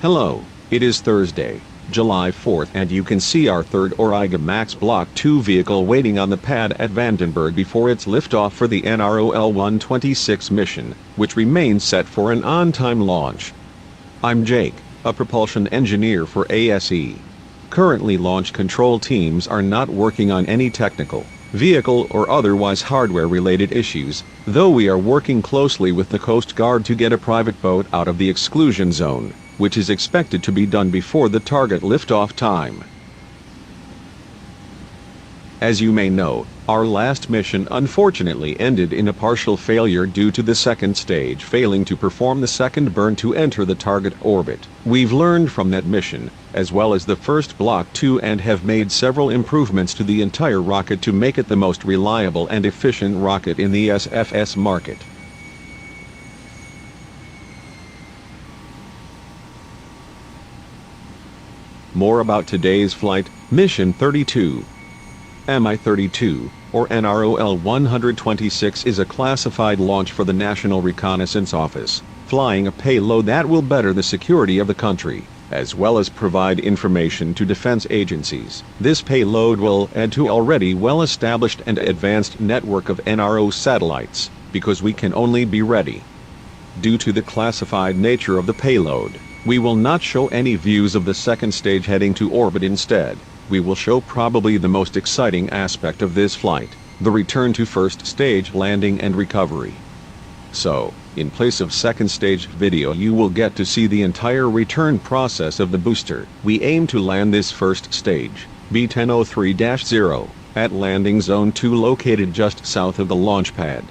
Hello, it is Thursday, July 4th, and you can see our third AurigaMAX Block 2 vehicle waiting on the pad at Vandenberg before its liftoff for the NROL-126 mission, which remains set for an on-time launch. I'm Jake, a propulsion engineer for ASE. Currently, launch control teams are not working on any technical, vehicle or otherwise hardware-related issues, though we are working closely with the Coast Guard to get a private boat out of the exclusion zone, which is expected to be done before the target liftoff time. As you may know, our last mission unfortunately ended in a partial failure due to the second stage failing to perform the second burn to enter the target orbit. We've learned from that mission, as well as the first Block 2, and have made several improvements to the entire rocket to make it the most reliable and efficient rocket in the SFS market. More about today's flight, Mission 32. Mi-32, or NROL-126, is a classified launch for the National Reconnaissance Office, flying a payload that will better the security of the country, as well as provide information to defense agencies. This payload will add to already well-established and advanced network of NRO satellites, because we can only be ready. Due to the classified nature of the payload, we will not show any views of the second stage heading to orbit. Instead, we will show probably the most exciting aspect of this flight, the return to first stage landing and recovery. So, in place of second stage video, you will get to see the entire return process of the booster. We aim to land this first stage, B1003-0, at landing zone 2 located just south of the launch pad.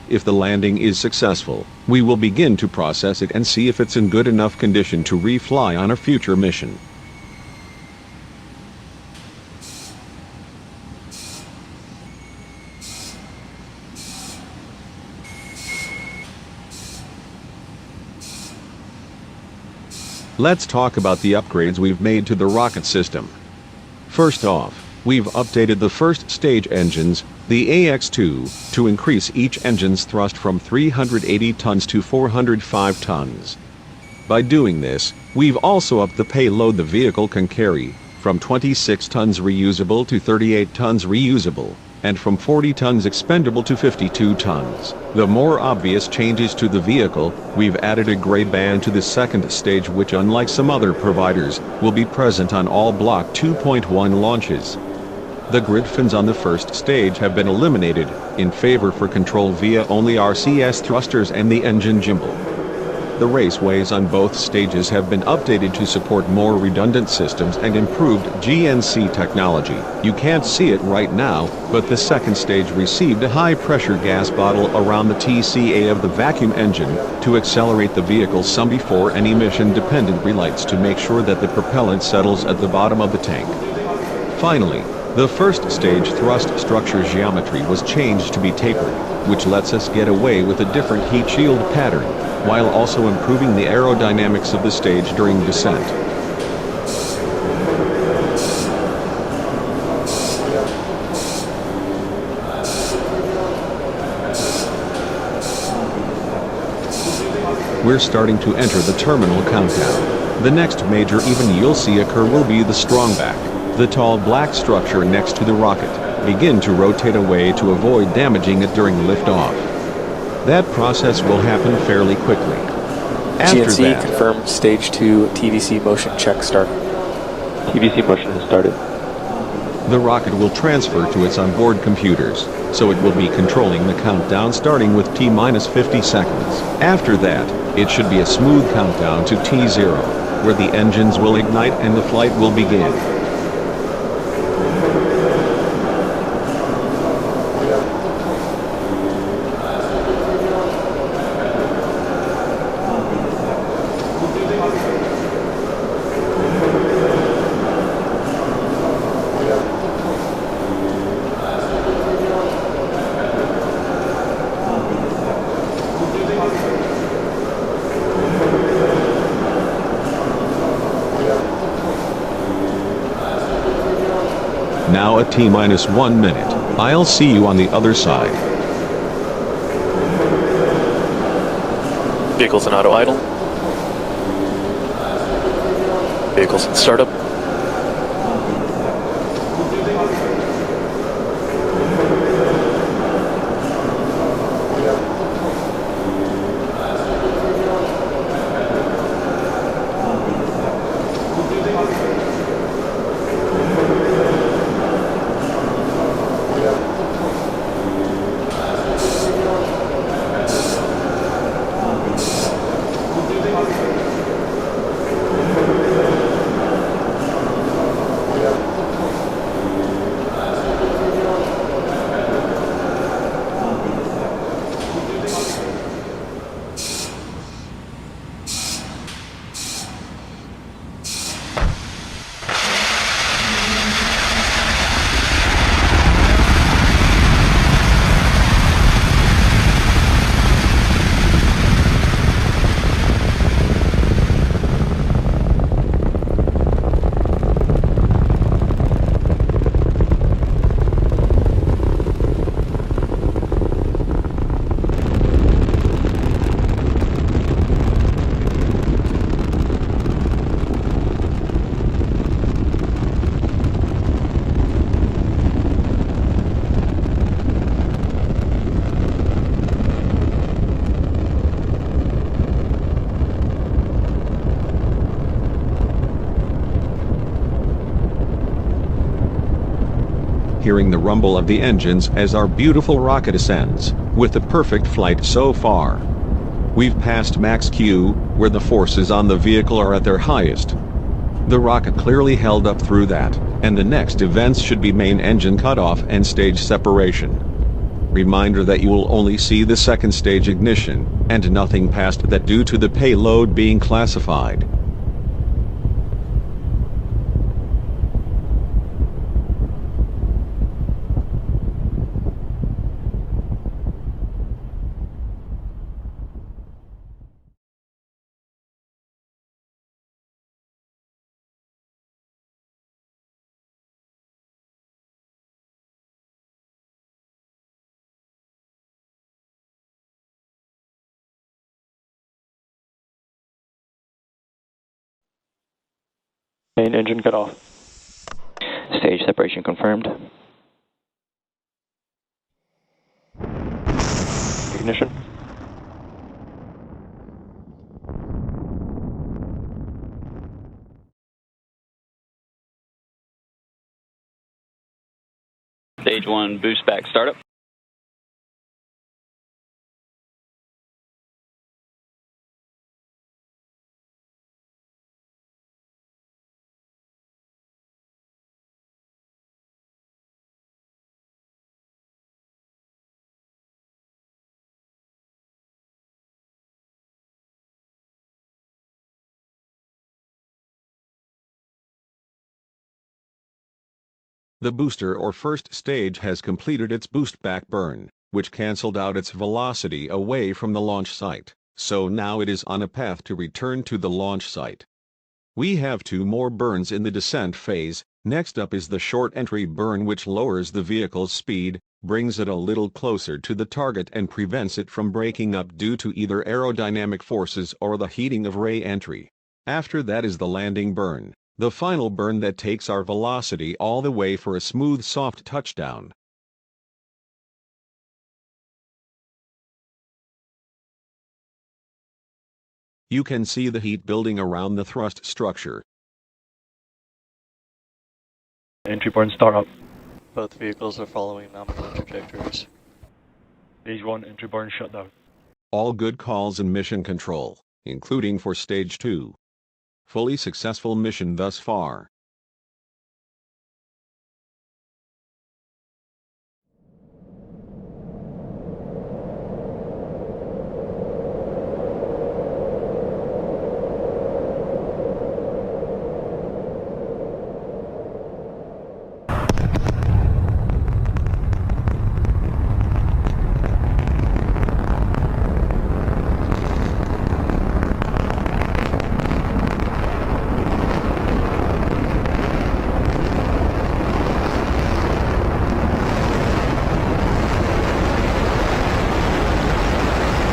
If the landing is successful, we will begin to process it and see if it's in good enough condition to refly on a future mission. Let's talk about the upgrades we've made to the rocket system. First off, we've updated the first stage engines, the AX2, to increase each engine's thrust from 380 tons to 405 tons. By doing this, we've also upped the payload the vehicle can carry, from 26 tons reusable to 38 tons reusable, and from 40 tons expendable to 52 tons. The more obvious changes to the vehicle, we've added a gray band to the second stage, which, unlike some other providers, will be present on all Block 2.1 launches. The grid fins on the first stage have been eliminated, in favor for control via only RCS thrusters and the engine gimbal. The raceways on both stages have been updated to support more redundant systems and improved GNC technology. You can't see it right now, but the second stage received a high-pressure gas bottle around the TCA of the vacuum engine to accelerate the vehicle some before any mission-dependent relights to make sure that the propellant settles at the bottom of the tank. Finally, the first stage thrust structure geometry was changed to be tapered, which lets us get away with a different heat shield pattern, while also improving the aerodynamics of the stage during descent. We're starting to enter the terminal countdown. The next major event you'll see occur will be the strongback, the tall black structure next to the rocket. Begin to rotate away to avoid damaging it during liftoff. That process will happen fairly quickly. After GNC that, confirmed Stage 2 TVC motion check start. TVC motion has started. the rocket will transfer to its onboard computers, so it will be controlling the countdown starting with T-minus 50 seconds. After that, it should be a smooth countdown to T0, where the engines will ignite and the flight will begin. Now at T-minus 1 minute, I'll see you on the other side. Vehicles in auto idle. Vehicles, startup. Hearing the rumble of the engines as our beautiful rocket ascends, with a perfect flight so far. We've passed max Q, where the forces on the vehicle are at their highest. The rocket clearly held up through that, and the next events should be main engine cutoff and stage separation. Reminder that you will only see the second stage ignition, and nothing past that due to the payload being classified. Main engine cut off. Stage separation confirmed. Ignition. Stage 1 boost back startup. The booster or first stage has completed its boost back burn, which cancelled out its velocity away from the launch site, so now it is on a path to return to the launch site. We have 2 more burns in the descent phase. Next up is the short entry burn, which lowers the vehicle's speed, brings it a little closer to the target and prevents it from breaking up due to either aerodynamic forces or the heating of ray entry. After that is the landing burn, the final burn that takes our velocity all the way for a smooth soft touchdown. You can see the heat building around the thrust structure. Entry burn startup. Both vehicles are following nominal trajectories. Stage 1 entry burn shutdown. All good calls in mission control, including for Stage 2. Fully successful mission thus far.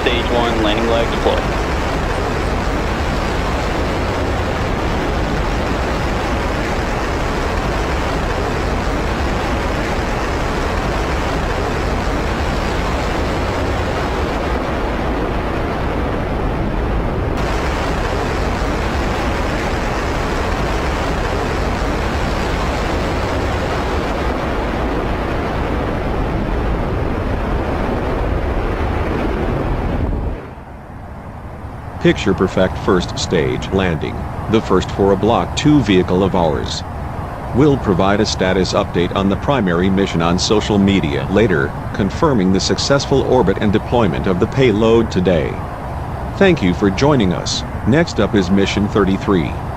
Stage 1 landing leg deployed. picture-perfect first stage landing, the first for a Block 2 vehicle of ours. We'll provide a status update on the primary mission on social media later, confirming the successful orbit and deployment of the payload today. Thank you for joining us. Next up is Mission 33.